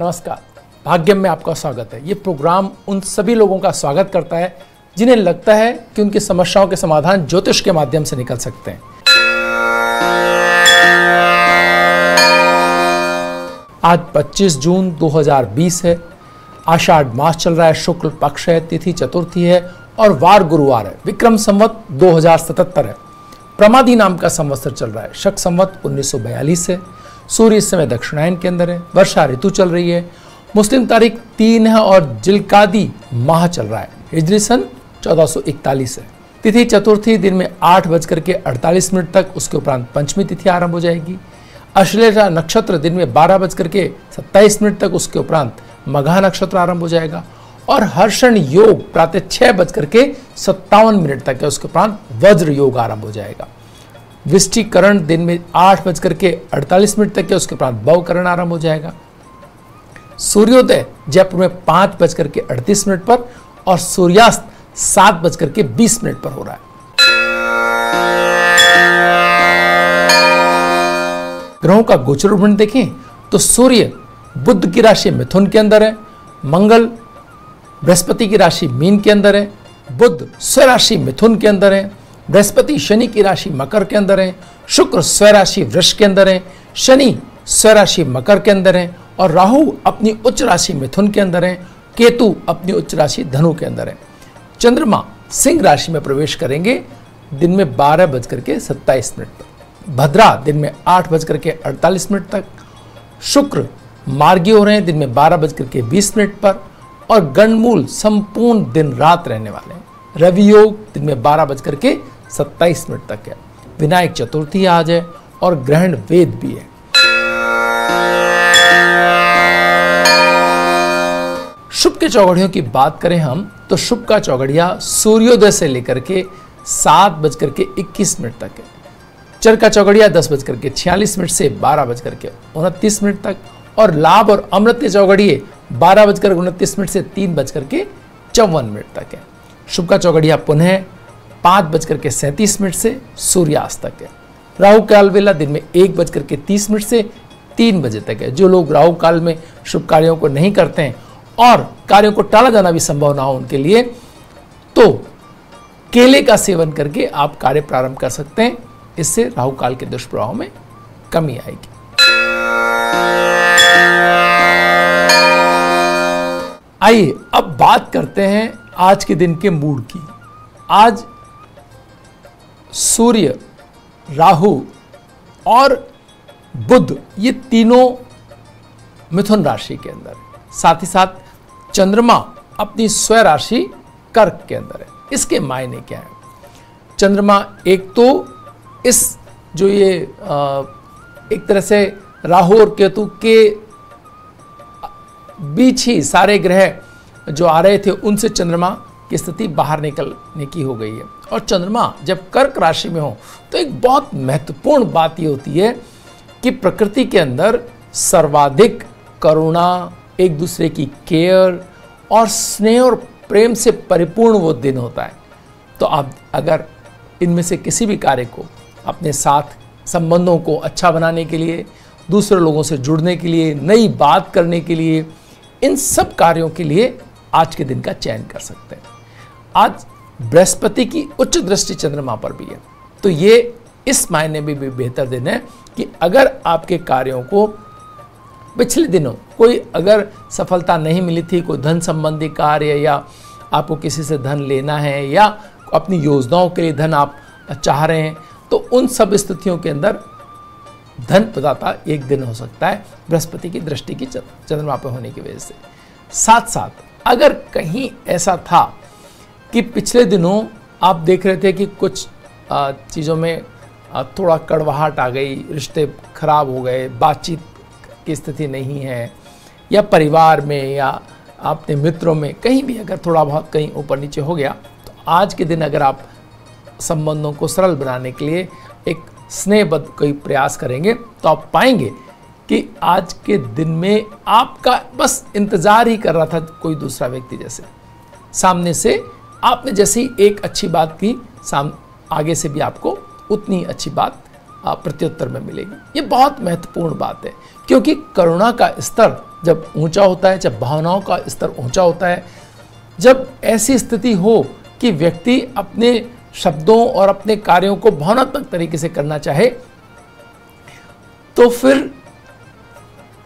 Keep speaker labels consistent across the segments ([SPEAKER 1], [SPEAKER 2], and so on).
[SPEAKER 1] नमस्कार, भाग्यम में आपका स्वागत है। ये प्रोग्राम उन सभी लोगों का स्वागत करता है जिन्हें लगता है कि उनकी समस्याओं के समाधान ज्योतिष के माध्यम से निकल सकते हैं। आज 25 जून 2020 है। आषाढ़ मास चल रहा है, शुक्ल पक्ष है, तिथि चतुर्थी है और वार गुरुवार है। विक्रम संवत 2077 है। प्रमादी नाम का संवत्सर चल रहा है। शक संवत 1942 है। सूर्य इस समय दक्षिणायन के अंदर है। वर्षा ऋतु चल रही है। मुस्लिम तारीख 3 है और जिलकादी माह चल रहा है। हिजरी सन 1441 है। तिथि चतुर्थी दिन में 8:48 तक, उसके उपरांत पंचमी तिथि आरंभ हो जाएगी। अश्लेषा नक्षत्र दिन में 12:27 तक, उसके उपरांत मघा नक्षत्र आरंभ हो जाएगा। और हर्षण योग प्रातः 6:57 तक है, उसके उपरांत वज्र योग आरंभ हो जाएगा। विष्टिकरण दिन में 8:48 तक है, उसके उपरांत भवकरण आरंभ हो जाएगा। सूर्योदय जयपुर में 5:38 पर और सूर्यास्त 7:20 पर हो रहा है। ग्रहों का गोचर उपबंध देखें तो सूर्य बुध की राशि मिथुन के अंदर है। मंगल बृहस्पति की राशि मीन के अंदर है। बुध स्वराशि मिथुन के अंदर है। बृहस्पति शनि की राशि मकर के अंदर है। शुक्र स्वराशि वृष के अंदर है। शनि स्वराशि मकर के अंदर है और राहु अपनी उच्च राशि मिथुन के अंदर है। केतु अपनी उच्च राशि धनु के अंदर है। चंद्रमा सिंह राशि में प्रवेश करेंगे दिन में 12:27 पर। भद्रा दिन में 8:48 तक। शुक्र मार्गी हो रहे हैं दिन में 12:20 पर और गणमूल संपूर्ण दिन रात रहने वाले हैं। रवि योग दिन में 12:27 तक है। विनायक चतुर्थी आज है और ग्रहण वेद भी है। शुभ के चौघड़ियों की बात करें हम तो शुभ का चौघड़िया सूर्योदय से लेकर के 7:21 तक है। चर का चौघड़िया 10:46 से 12:29 तक और लाभ और अमृत के चौघड़िए 12:29 से 3:54 तक है। शुभ का चौघड़िया पुनः 5:37 से सूर्यास्त तक है। राहु काल वेला दिन में 1:30 से 3 बजे तक है। जो लोग राहु काल में शुभ कार्यों को नहीं करते हैं और कार्यों को टाला जाना भी संभव ना हो उनके लिए, तो केले का सेवन करके आप कार्य प्रारंभ कर सकते हैं। इससे राहु काल के दुष्प्रभाव में कमी आएगी। आइए अब बात करते हैं आज के दिन के मूड की। आज सूर्य, राहु और बुध ये तीनों मिथुन राशि के अंदर है। साथ ही साथ चंद्रमा अपनी स्व राशि कर्क के अंदर है। इसके मायने क्या है? चंद्रमा एक तो इस जो ये एक तरह से राहु और केतु के बीच ही सारे ग्रह जो आ रहे थे उनसे चंद्रमा की स्थिति बाहर निकलने की हो गई है। और चंद्रमा जब कर्क राशि में हो तो एक बहुत महत्वपूर्ण बात ये होती है कि प्रकृति के अंदर सर्वाधिक करुणा, एक दूसरे की केयर और स्नेह और प्रेम से परिपूर्ण वो दिन होता है। तो आप अगर इनमें से किसी भी कार्य को अपने साथ संबंधों को अच्छा बनाने के लिए, दूसरे लोगों से जुड़ने के लिए, नई बात करने के लिए, इन सब कार्यों के लिए आज के दिन का चयन कर सकते हैं। आज बृहस्पति की उच्च दृष्टि चंद्रमा पर भी है, तो ये इस मायने में भी बेहतर दिन है कि अगर आपके कार्यों को पिछले दिनों कोई अगर सफलता नहीं मिली थी, कोई धन संबंधी कार्य या आपको किसी से धन लेना है या अपनी योजनाओं के लिए धन आप चाह रहे हैं, तो उन सब स्थितियों के अंदर धन प्रदाता एक दिन हो सकता है बृहस्पति की दृष्टि की चंद्रमा पर होने की वजह से। साथ साथ अगर कहीं ऐसा था कि पिछले दिनों आप देख रहे थे कि कुछ चीज़ों में थोड़ा कड़वाहट आ गई, रिश्ते खराब हो गए, बातचीत की स्थिति नहीं है, या परिवार में या अपने मित्रों में कहीं भी अगर थोड़ा बहुत कहीं ऊपर नीचे हो गया, तो आज के दिन अगर आप संबंधों को सरल बनाने के लिए एक स्नेहबद्ध कोई प्रयास करेंगे तो आप पाएंगे कि आज के दिन में आपका बस इंतजार ही कर रहा था कोई दूसरा व्यक्ति। जैसे सामने से आपने जैसी एक अच्छी बात की, आगे से भी आपको उतनी अच्छी बात प्रत्युत्तर में मिलेगी। ये बहुत महत्वपूर्ण बात है, क्योंकि करुणा का स्तर जब ऊंचा होता है, जब भावनाओं का स्तर ऊंचा होता है, जब ऐसी स्थिति हो कि व्यक्ति अपने शब्दों और अपने कार्यों को भावनात्मक तरीके से करना चाहे, तो फिर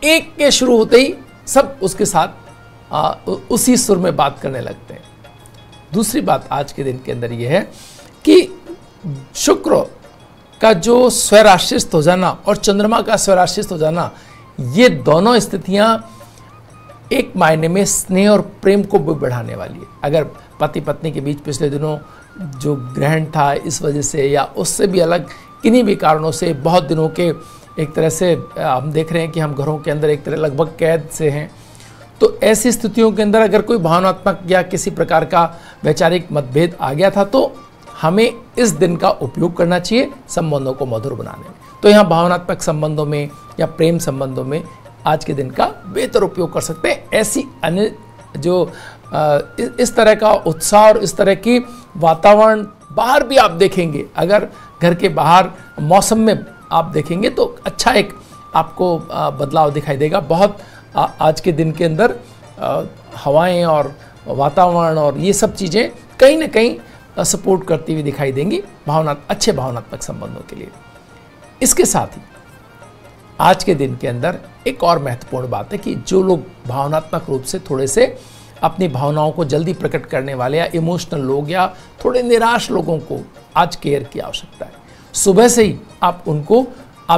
[SPEAKER 1] एक के शुरू होते ही सब उसके साथ उसी सुर में बात करने लगते हैं। दूसरी बात आज के दिन के अंदर यह है कि शुक्र का जो स्वराशिस्थ हो जाना और चंद्रमा का स्वराशिस्थ हो जाना, ये दोनों स्थितियां एक मायने में स्नेह और प्रेम को भी बढ़ाने वाली है। अगर पति पत्नी के बीच पिछले दिनों जो ग्रहण था, इस वजह से या उससे भी अलग किन्हीं भी कारणों से बहुत दिनों के एक तरह से हम देख रहे हैं कि हम घरों के अंदर एक तरह लगभग कैद से हैं, तो ऐसी स्थितियों के अंदर अगर कोई भावनात्मक या किसी प्रकार का वैचारिक मतभेद आ गया था, तो हमें इस दिन का उपयोग करना चाहिए संबंधों को मधुर बनाने में। तो यहाँ भावनात्मक संबंधों में या प्रेम संबंधों में आज के दिन का बेहतर उपयोग कर सकते हैं। ऐसी अन्य जो इस तरह का उत्साह और इस तरह की वातावरण बाहर भी आप देखेंगे, अगर घर के बाहर मौसम में आप देखेंगे तो अच्छा एक आपको बदलाव दिखाई देगा। बहुत आज के दिन के अंदर हवाएं और वातावरण और ये सब चीज़ें कहीं ना कहीं सपोर्ट करती हुई दिखाई देंगी अच्छे भावनात्मक संबंधों के लिए। इसके साथ ही आज के दिन के अंदर एक और महत्वपूर्ण बात है कि जो लोग भावनात्मक रूप से थोड़े से अपनी भावनाओं को जल्दी प्रकट करने वाले या इमोशनल लोग या थोड़े निराश लोगों को आज केयर की आवश्यकता है। सुबह से ही आप उनको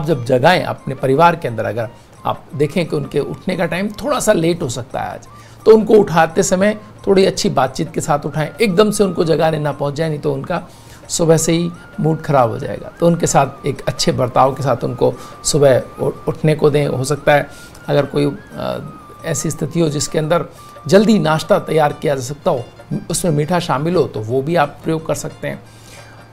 [SPEAKER 1] जब जगाएं अपने परिवार के अंदर, अगर आप देखें कि उनके उठने का टाइम थोड़ा सा लेट हो सकता है आज, तो उनको उठाते समय थोड़ी अच्छी बातचीत के साथ उठाएं। एकदम से उनको जगाने ना पहुंच जाए, नहीं तो उनका सुबह से ही मूड खराब हो जाएगा। तो उनके साथ एक अच्छे बर्ताव के साथ उनको सुबह उठने को दें। हो सकता है अगर कोई ऐसी स्थिति हो जिसके अंदर जल्दी नाश्ता तैयार किया जा सकता हो, उसमें मीठा शामिल हो, तो वो भी आप प्रयोग कर सकते हैं।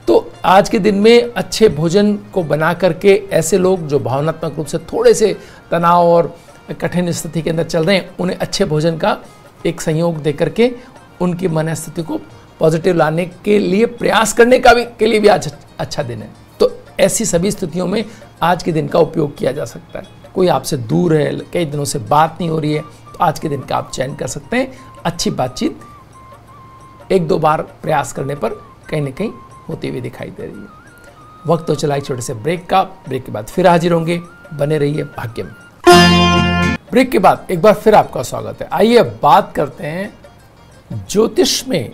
[SPEAKER 1] तो आज के दिन में अच्छे भोजन को बना करके ऐसे लोग जो भावनात्मक रूप से थोड़े से तनाव और कठिन स्थिति के अंदर चल रहे हैं, उन्हें अच्छे भोजन का एक संयोग दे करके उनकी मनस्थिति को पॉजिटिव लाने के लिए प्रयास करने के लिए भी आज अच्छा दिन है। तो ऐसी सभी स्थितियों में आज के दिन का उपयोग किया जा सकता है। कोई आपसे दूर है, कई दिनों से बात नहीं हो रही है, तो आज के दिन का आप चयन कर सकते हैं। अच्छी बातचीत एक दो बार प्रयास करने पर कहीं ना कहीं होती हुई दिखाई दे रही है। वक्त तो चला एक छोटे से ब्रेक का। ब्रेक के बाद फिर हाजिर होंगे, बने रहिए भाग्य में। ब्रेक के बाद एक बार फिर आपका स्वागत है। आइए बात करते हैं ज्योतिष में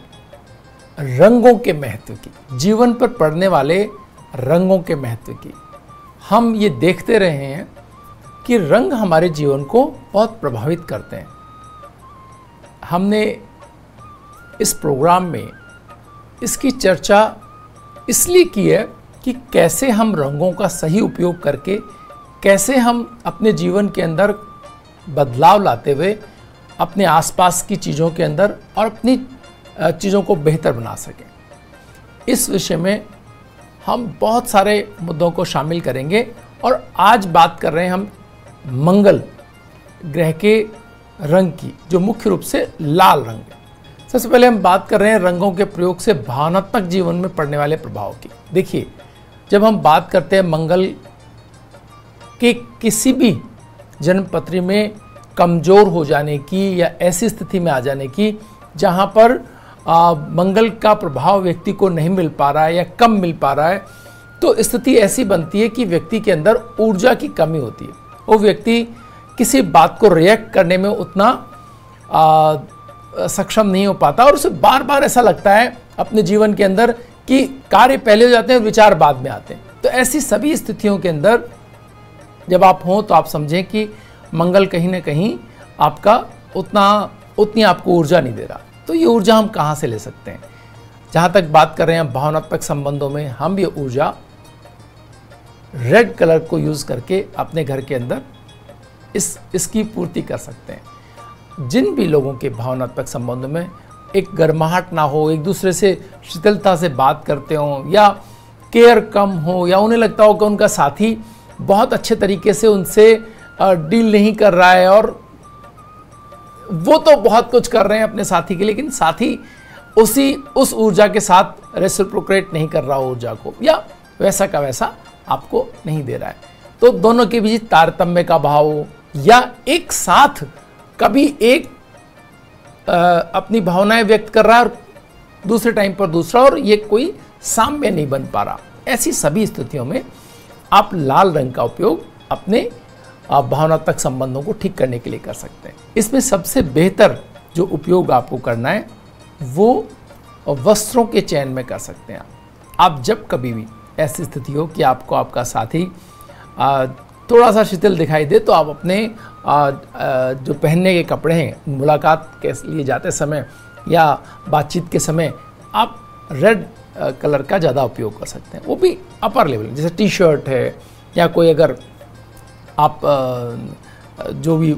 [SPEAKER 1] रंगों के महत्व की, जीवन पर पड़ने वाले रंगों के महत्व की। हम ये देखते रहे हैं कि रंग हमारे जीवन को बहुत प्रभावित करते हैं। हमने इस प्रोग्राम में इसकी चर्चा इसलिए की है कि कैसे हम रंगों का सही उपयोग करके कैसे हम अपने जीवन के अंदर बदलाव लाते हुए अपने आसपास की चीज़ों के अंदर और अपनी चीज़ों को बेहतर बना सकें। इस विषय में हम बहुत सारे मुद्दों को शामिल करेंगे और आज बात कर रहे हैं हम मंगल ग्रह के रंग की, जो मुख्य रूप से लाल रंग है। सबसे पहले हम बात कर रहे हैं रंगों के प्रयोग से भावनात्मक जीवन में पड़ने वाले प्रभाव की। देखिए, जब हम बात करते हैं मंगल के किसी भी जन्मपत्री में कमज़ोर हो जाने की या ऐसी स्थिति में आ जाने की जहाँ पर मंगल का प्रभाव व्यक्ति को नहीं मिल पा रहा है या कम मिल पा रहा है, तो स्थिति ऐसी बनती है कि व्यक्ति के अंदर ऊर्जा की कमी होती है। वो व्यक्ति किसी बात को रिएक्ट करने में उतना सक्षम नहीं हो पाता और उसे बार बार ऐसा लगता है अपने जीवन के अंदर कि कार्य पहले हो जाते हैं और विचार बाद में आते हैं। तो ऐसी सभी स्थितियों के अंदर जब आप हों तो आप समझें कि मंगल कहीं ना कहीं आपका उतनी आपको ऊर्जा नहीं दे रहा। तो ये ऊर्जा हम कहाँ से ले सकते हैं? जहाँ तक बात कर रहे हैं भावनात्मक संबंधों में, हम ये ऊर्जा रेड कलर को यूज़ करके अपने घर के अंदर इसकी पूर्ति कर सकते हैं। जिन भी लोगों के भावनात्मक संबंधों में एक गर्माहट ना हो, एक दूसरे से शीतलता से बात करते हों या केयर कम हो या उन्हें लगता हो कि उनका साथी बहुत अच्छे तरीके से उनसे डील नहीं कर रहा है और वो तो बहुत कुछ कर रहे हैं अपने साथी के, लेकिन साथी उस ऊर्जा के साथ रेसिप्रोकेट नहीं कर रहा ऊर्जा को, या वैसा का वैसा आपको नहीं दे रहा है। तो दोनों के बीच तारतम्य का भाव, या एक साथ कभी एक अपनी भावनाएं व्यक्त कर रहा है और दूसरे टाइम पर दूसरा, और ये कोई साम्य नहीं बन पा रहा, ऐसी सभी स्थितियों में आप लाल रंग का उपयोग अपने भावनात्मक संबंधों को ठीक करने के लिए कर सकते हैं। इसमें सबसे बेहतर जो उपयोग आपको करना है वो वस्त्रों के चयन में कर सकते हैं। आप जब कभी भी ऐसी स्थिति हो कि आपको आपका साथी थोड़ा सा शिथिल दिखाई दे, तो आप अपने जो पहनने के कपड़े हैं, मुलाकात के लिए जाते समय या बातचीत के समय आप रेड कलर का ज़्यादा उपयोग कर सकते हैं, वो भी अपर लेवल, जैसे टी शर्ट है, या कोई अगर आप जो भी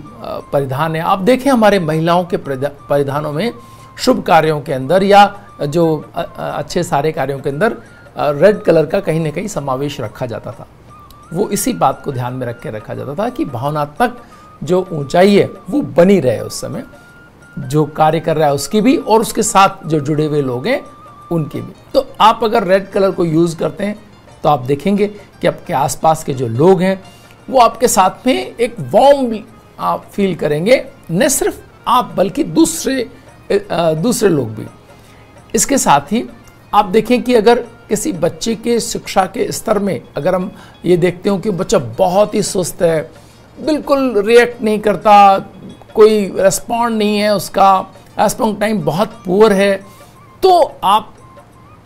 [SPEAKER 1] परिधान है, आप देखें हमारे महिलाओं के परिधानों में शुभ कार्यों के अंदर या जो अच्छे सारे कार्यों के अंदर रेड कलर का कहीं ना कहीं समावेश रखा जाता था। वो इसी बात को ध्यान में रख के रखा जाता था कि भावनात्मक जो ऊंचाई है वो बनी रहे, उस समय जो कार्य कर रहा है उसकी भी, और उसके साथ जो जुड़े हुए लोग हैं उनकी भी। तो आप अगर रेड कलर को यूज़ करते हैं तो आप देखेंगे कि आपके आसपास के जो लोग हैं वो आपके साथ में एक वार्म आप फील करेंगे, न सिर्फ आप बल्कि दूसरे लोग भी। इसके साथ ही आप देखें कि अगर किसी बच्चे के शिक्षा के स्तर में अगर हम ये देखते हो कि बच्चा बहुत ही सुस्त है, बिल्कुल रिएक्ट नहीं करता, कोई रेस्पॉन्ड नहीं है, उसका रेस्पॉन्ड टाइम बहुत पुअर है, तो आप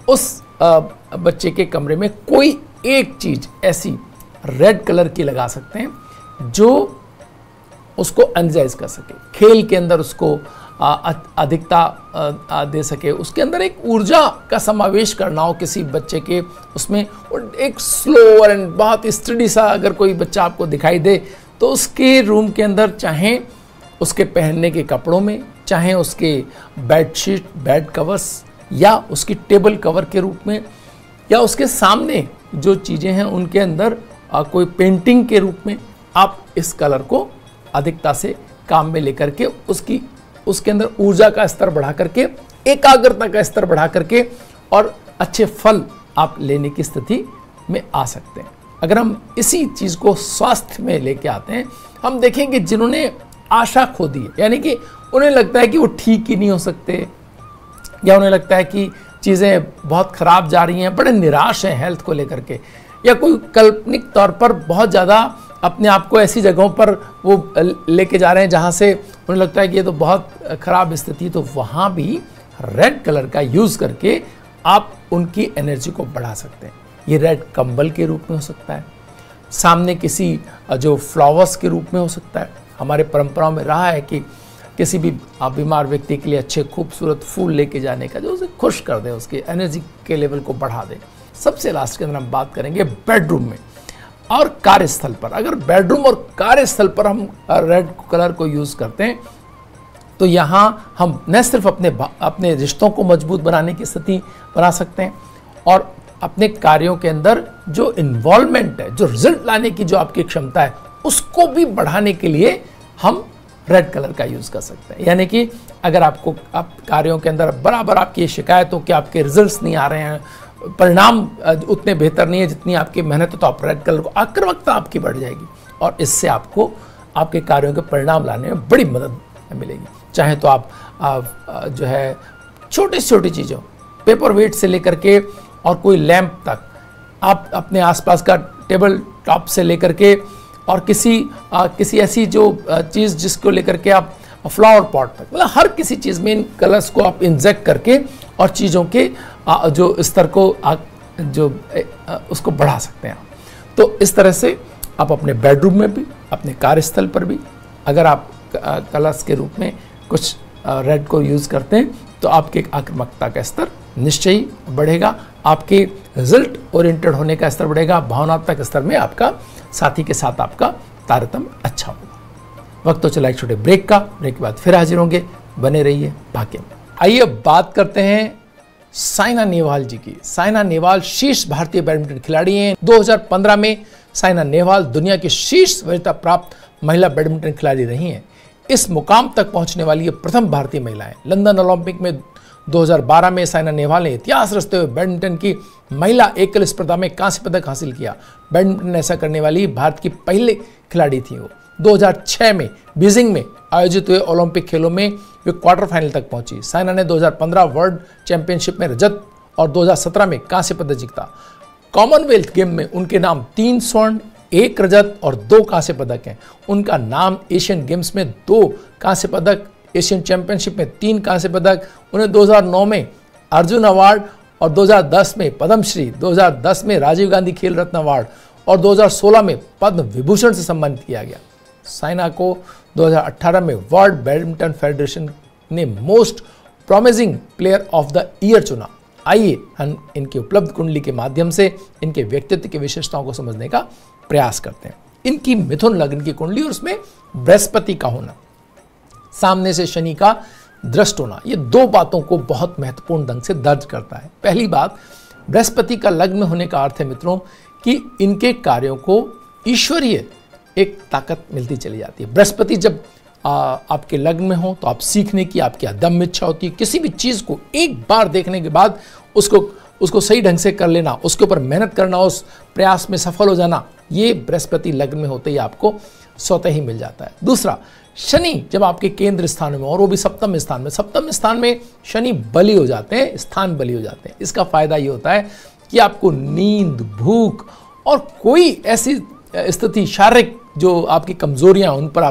[SPEAKER 1] उस बच्चे के कमरे में कोई एक चीज़ ऐसी रेड कलर की लगा सकते हैं जो उसको एनर्जाइज कर सके, खेल के अंदर उसको अधिकता दे सके, उसके अंदर एक ऊर्जा का समावेश करना हो किसी बच्चे के उसमें। एक स्लो एंड बहुत स्टडी सा अगर कोई बच्चा आपको दिखाई दे, तो उसके रूम के अंदर चाहे उसके पहनने के कपड़ों में, चाहे उसके बेडशीट, बेड कवर्स, या उसकी टेबल कवर के रूप में, या उसके सामने जो चीज़ें हैं उनके अंदर कोई पेंटिंग के रूप में, आप इस कलर को अधिकता से काम में लेकर के उसके अंदर ऊर्जा का स्तर बढ़ा करके, एकाग्रता का स्तर बढ़ा करके, और अच्छे फल आप लेने की स्थिति में आ सकते हैं। अगर हम इसी चीज़ को स्वास्थ्य में लेके आते हैं, हम देखेंगे जिन्होंने आशा खो दी है, यानी कि उन्हें लगता है कि वो ठीक ही नहीं हो सकते, या उन्हें लगता है कि चीज़ें बहुत ख़राब जा रही हैं, बड़े निराश हैं हेल्थ को लेकर के, या कोई काल्पनिक तौर पर बहुत ज़्यादा अपने आप को ऐसी जगहों पर वो लेके जा रहे हैं जहाँ से उन्हें लगता है कि ये तो बहुत ख़राब स्थिति, तो वहाँ भी रेड कलर का यूज़ करके आप उनकी एनर्जी को बढ़ा सकते हैं। ये रेड कंबल के रूप में हो सकता है, सामने किसी जो फ्लावर्स के रूप में हो सकता है। हमारे परंपराओं में रहा है कि किसी भी बीमार व्यक्ति के लिए अच्छे खूबसूरत फूल लेके जाने का, जो उसे खुश कर दे, उसकी एनर्जी के लेवल को बढ़ा दे। सबसे लास्ट के अंदर हम बात करेंगे बेडरूम में और कार्यस्थल पर। अगर बेडरूम और कार्यस्थल पर हम रेड कलर को यूज़ करते हैं, तो यहाँ हम न सिर्फ अपने रिश्तों को मजबूत बनाने की स्थिति बना सकते हैं, और अपने कार्यों के अंदर जो इन्वॉल्वमेंट है, जो रिजल्ट लाने की जो आपकी क्षमता है, उसको भी बढ़ाने के लिए हम रेड कलर का यूज़ कर सकते हैं। यानी कि अगर आप कार्यों के अंदर बराबर आपकी शिकायत हो कि आपके रिजल्ट्स नहीं आ रहे हैं, परिणाम उतने बेहतर नहीं है जितनी आपकी मेहनत हो, तो आप रेड कलर को, आक्रामकता आपकी बढ़ जाएगी, और इससे आपको आपके कार्यों के परिणाम लाने में बड़ी मदद मिलेगी। चाहे तो आप जो है छोटी से छोटी चीज़ों, पेपर वेट से लेकर के और कोई लैंप तक, आप अपने आसपास का टेबल टॉप से लेकर के और किसी ऐसी जो चीज़ जिसको लेकर के आप फ्लावर पॉट तक, मतलब हर किसी चीज़ में इन कलर्स को आप इंजेक्ट करके और चीज़ों के जो स्तर को उसको बढ़ा सकते हैं। तो इस तरह से आप अपने बेडरूम में भी, अपने कार्यस्थल पर भी अगर आप कलर्स के रूप में कुछ रेड को यूज़ करते हैं, तो आपके आक्रामकता का स्तर निश्चय ही बढ़ेगा, आपके रिजल्ट ओरिएंटेड होने का स्तर बढ़ेगा, भावनात्मक स्तर में आपका साथी के साथ आपका तारतम्य अच्छा होगा। वक्त तो चला एक छोटे ब्रेक का, ब्रेक के बाद फिर हाजिर होंगे, बने रहिए भाग्य में। आइए बात करते हैं साइना नेहवाल जी की। साइना नेहवाल शीर्ष भारतीय बैडमिंटन खिलाड़ी हैं। 2015 में साइना नेहवाल दुनिया की शीर्ष वरीयता प्राप्त महिला बैडमिंटन खिलाड़ी रही हैं। इस मुकाम तक पहुंचने वाली ये प्रथम भारतीय महिला है। लंदन ओलंपिक में 2012 में साइना नेहवाल ने इतिहास रचते हुए बैडमिंटन की महिला एकल स्पर्धा में कांस्य पदक हासिल किया। बैडमिंटन ऐसा करने वाली भारत की पहले खिलाड़ी थी वो। 2006 में बीजिंग में आयोजित हुए ओलंपिक खेलों में वे क्वार्टर फाइनल तक पहुंची। साइना ने 2015 वर्ल्ड चैंपियनशिप में रजत और 2017 में कांस्य पदक जीता। कॉमनवेल्थ गेम में उनके नाम 3 स्वर्ण, 1 रजत और 2 कांस्य पदक हैं। उनका नाम एशियन गेम्स में 2 कांस्य पदक, एशियन चैंपियनशिप में 3 कांस्य पदक। उन्हें 2009 में अर्जुन अवार्ड और 2010 में पद्मश्री, 2010 में राजीव गांधी खेल रत्न अवार्ड और 2016 में पद्म विभूषण से सम्मानित किया गया। साइना को 2018 में वर्ल्ड बैडमिंटन फेडरेशन ने most promising player of the year चुना। आइए हम इनकी उपलब्ध कुंडली के माध्यम से इनके व्यक्तित्व की विशेषताओं को समझने का प्रयास करते हैं। इनकी मिथुन लग्न की कुंडली और उसमें बृहस्पति का होना, सामने से शनि का दृष्ट होना, ये 2 बातों को बहुत महत्वपूर्ण ढंग से दर्ज करता है। पहली बात, बृहस्पति का लग्न में होने का अर्थ है मित्रों कि इनके कार्यों को ईश्वरीय एक ताकत मिलती चली जाती है। बृहस्पति जब आपके लग्न में हो तो आप सीखने की आपकी अदम्य इच्छा होती है। किसी भी चीज़ को एक बार देखने के बाद उसको सही ढंग से कर लेना, उसके ऊपर मेहनत करना, उस प्रयास में सफल हो जाना, ये बृहस्पति लग्न में होते ही आपको स्वतः ही मिल जाता है। दूसरा, शनि जब आपके केंद्र स्थान में और वो भी सप्तम स्थान में शनि बली हो जाते हैं, स्थान बली हो जाते हैं। इसका फायदा ये होता है कि आपको नींद, भूख और कोई ऐसी स्थिति, शारीरिक जो आपकी कमजोरियां, उन पर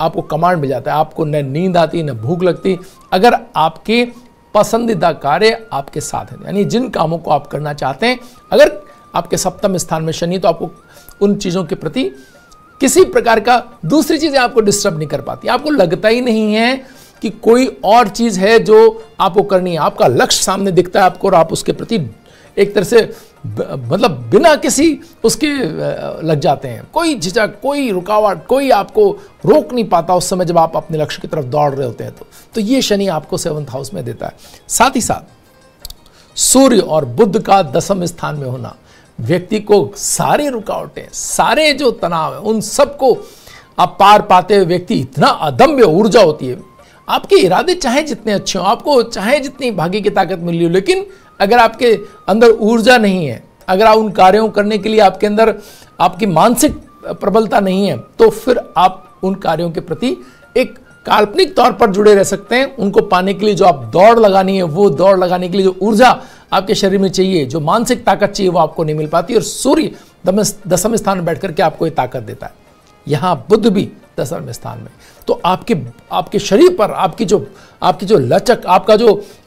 [SPEAKER 1] आपको कमांड मिल जाता है। आपको न नींद आती न भूख लगती, अगर आपके पसंदीदा कार्य आपके साथ हैं, यानी जिन कामों को आप करना चाहते हैं, अगर आपके सप्तम स्थान में शनि, तो आपको उन चीज़ों के प्रति किसी प्रकार का दूसरी चीज़ें आपको डिस्टर्ब नहीं कर पाती। आपको लगता ही नहीं है कि कोई और चीज़ है जो आपको करनी है। आपका लक्ष्य सामने दिखता है आपको और आप उसके प्रति एक तरह से मतलब बिना किसी उसके लग जाते हैं। कोई झिझक, कोई रुकावट, कोई आपको रोक नहीं पाता उस समय जब आप अपने लक्ष्य की तरफ दौड़ रहे होते हैं। तो ये शनि आपको 7th हाउस में देता है। साथ ही साथ सूर्य और बुध का 10वें स्थान में होना व्यक्ति को सारी रुकावटें, सारे जो तनाव है, उन सबको आप पार पाते हुए व्यक्ति इतना अदम्य ऊर्जा होती है। आपके इरादे चाहे जितने अच्छे हों, आपको चाहे जितनी भाग्य की ताकत मिली हो, लेकिन अगर आपके अंदर ऊर्जा नहीं है, अगर आप उन कार्यों करने के लिए आपके अंदर आपकी मानसिक प्रबलता नहीं है, तो फिर आप उन कार्यों के प्रति एक काल्पनिक तौर पर जुड़े रह सकते हैं। उनको पाने के लिए जो आप दौड़ लगानी है, वो दौड़ लगाने के लिए जो ऊर्जा आपके शरीर में चाहिए, जो मानसिक ताकत चाहिए, वो आपको नहीं मिल पाती। और सूर्य 10वें स्थान में बैठ करके आपको ये ताकत देता है। यहाँ बुध भी 10वें स्थान में, तो आपके शरीर पर आपकी जो लचक,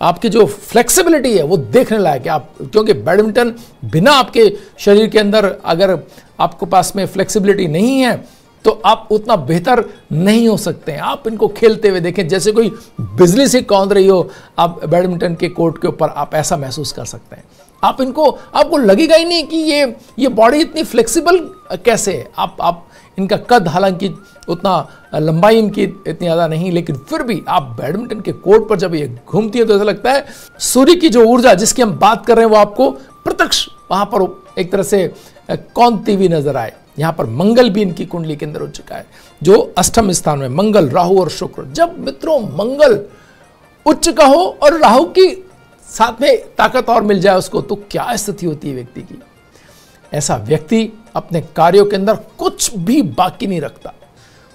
[SPEAKER 1] आपकी जो फ्लेक्सिबिलिटी है, वो देखने लायक है। क्योंकि बैडमिंटन बिना आपके शरीर के अंदर अगर आपके पास में फ्लेक्सिबिलिटी नहीं है तो आप उतना बेहतर नहीं हो सकते हैं। आप इनको खेलते हुए देखें, जैसे कोई बिजली से कौंध रही हो, आप बैडमिंटन के कोर्ट के ऊपर आप ऐसा महसूस कर सकते हैं। आपको लगेगा ही नहीं कि ये बॉडी इतनी फ्लेक्सिबल कैसे है। आप इनका कद, हालांकि उतना लंबाई इनकी इतनी ज़्यादा नहीं, लेकिन फिर भी आप बैडमिंटन के कोर्ट पर जब ये घूमती है तो ऐसा लगता है सूर्य की जो ऊर्जा जिसकी हम बात कर रहे हैं वो आपको प्रत्यक्ष वहां पर एक तरह से कौंधती हुई नजर आए। यहाँ पर मंगल भी इनकी कुंडली के अंदर हो चुका है, जो 8वें स्थान में, मंगल, राहु और शुक्र। जब मित्रों मंगल उच्च का हो और राहु की साथ में ताकत और मिल जाए उसको, तो क्या स्थिति होती है व्यक्ति की। ऐसा व्यक्ति अपने कार्यों के अंदर कुछ भी बाकी नहीं रखता।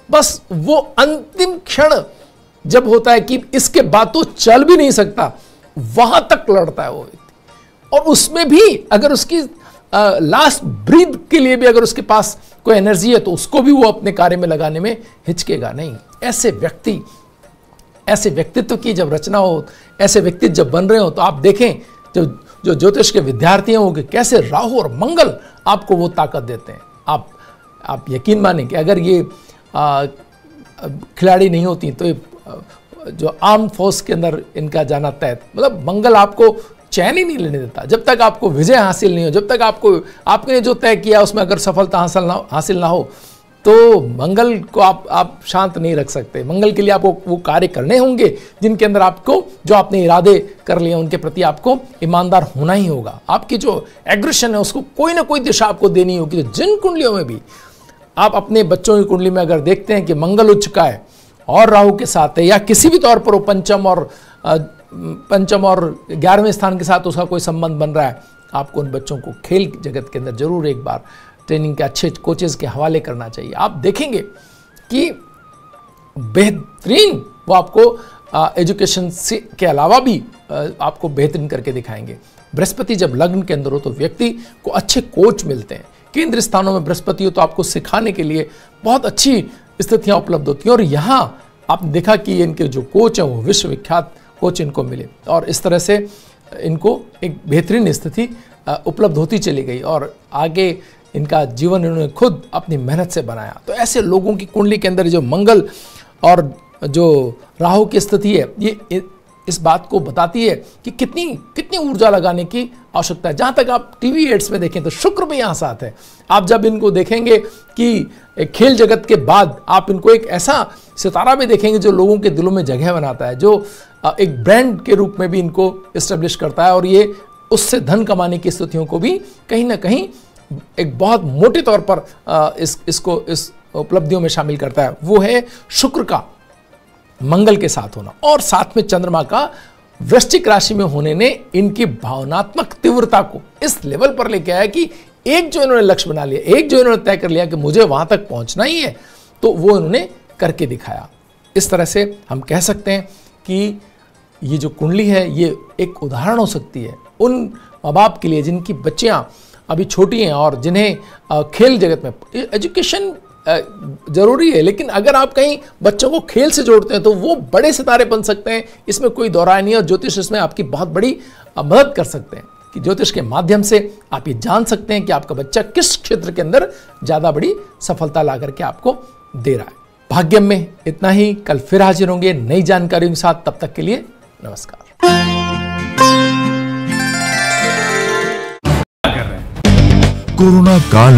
[SPEAKER 1] बस वो अंतिम क्षण जब होता है कि इसके बाद तो चल भी नहीं सकता, वहां तक लड़ता है वो व्यक्ति। और उसमें भी अगर उसकी लास्ट ब्रीथ के लिए भी अगर उसके पास कोई एनर्जी है तो उसको भी वो अपने कार्य में लगाने में हिचकेगा नहीं। ऐसे व्यक्तित्व की जब रचना हो, ऐसे व्यक्तित्व जब बन रहे हो, तो आप देखें जो ज्योतिष के विद्यार्थी हैं वो कैसे राहु और मंगल आपको वो ताकत देते हैं। आप यकीन मानें कि अगर ये खिलाड़ी नहीं होती तो ये जो आर्म फोर्स के अंदर इनका जाना तय, मतलब मंगल आपको चैन ही नहीं लेने देता जब तक आपको विजय हासिल नहीं हो, जब तक आपने जो तय किया उसमें अगर सफलता हासिल ना हो तो मंगल को आप शांत नहीं रख सकते। मंगल के लिए आपको वो कार्य करने होंगे जिनके अंदर आपको, जो आपने इरादे कर लिए उनके प्रति आपको ईमानदार होना ही होगा। आपकी जो एग्रेशन है उसको कोई ना कोई दिशा आपको देनी होगी। तो जिन कुंडलियों में भी आप अपने बच्चों की कुंडली में अगर देखते हैं कि मंगल उच्च का है और राहु के साथ है, या किसी भी तौर पर वो पंचम और 11वें स्थान के साथ उसका कोई संबंध बन रहा है, आपको उन बच्चों को खेल जगत के अंदर जरूर एक बार ट्रेनिंग के अच्छे कोचेस के हवाले करना चाहिए। आप देखेंगे कि बेहतरीन वो आपको एजुकेशन से के अलावा भी आपको बेहतरीन करके दिखाएंगे। बृहस्पति जब लग्न के अंदर हो तो व्यक्ति को अच्छे कोच मिलते हैं। केंद्र स्थानों में बृहस्पति हो तो आपको सिखाने के लिए बहुत अच्छी स्थितियां उपलब्ध होती हैं, और यहाँ आपने देखा कि इनके जो कोच हैं वो विश्वविख्यात कोच इनको मिले, और इस तरह से इनको एक बेहतरीन स्थिति उपलब्ध होती चली गई, और आगे इनका जीवन इन्होंने खुद अपनी मेहनत से बनाया। तो ऐसे लोगों की कुंडली के अंदर जो मंगल और जो राहु की स्थिति है, ये इस बात को बताती है कि कितनी ऊर्जा लगाने की आवश्यकता है। जहाँ तक आप टीवी एड्स में देखें तो शुक्र भी यहाँ साथ है। आप जब इनको देखेंगे कि खेल जगत के बाद आप इनको एक ऐसा सितारा भी देखेंगे जो लोगों के दिलों में जगह बनाता है, जो एक ब्रांड के रूप में भी इनको इस्टेब्लिश करता है, और ये उससे धन कमाने की स्थितियों को भी कहीं ना कहीं एक बहुत मोटे तौर पर इसको इस उपलब्धियों में शामिल करता है। वो है शुक्र का मंगल के साथ होना, और साथ में चंद्रमा का वृश्चिक राशि में होने ने इनकी भावनात्मक तीव्रता को इस लेवल पर लेके आया कि एक जो इन्होंने लक्ष्य बना लिया, एक जो इन्होंने तय कर लिया कि मुझे वहां तक पहुंचना ही है, तो वो इन्होंने करके दिखाया। इस तरह से हम कह सकते हैं कि ये जो कुंडली है ये एक उदाहरण हो सकती है उन माँ बाप के लिए जिनकी बच्चियां अभी छोटी हैं और जिन्हें खेल जगत में एजुकेशन जरूरी है, लेकिन अगर आप कहीं बच्चों को खेल से जोड़ते हैं तो वो बड़े सितारे बन सकते हैं, इसमें कोई दौराय नहीं है। और ज्योतिष इसमें आपकी बहुत बड़ी मदद कर सकते हैं कि ज्योतिष के माध्यम से आप ये जान सकते हैं कि आपका बच्चा किस क्षेत्र के अंदर ज़्यादा बड़ी सफलता ला करके आपको दे रहा है। भाग्यम में इतना ही, कल फिर हाजिर होंगे नई जानकारियों के साथ। तब तक के लिए नमस्कार।
[SPEAKER 2] कोरोना काल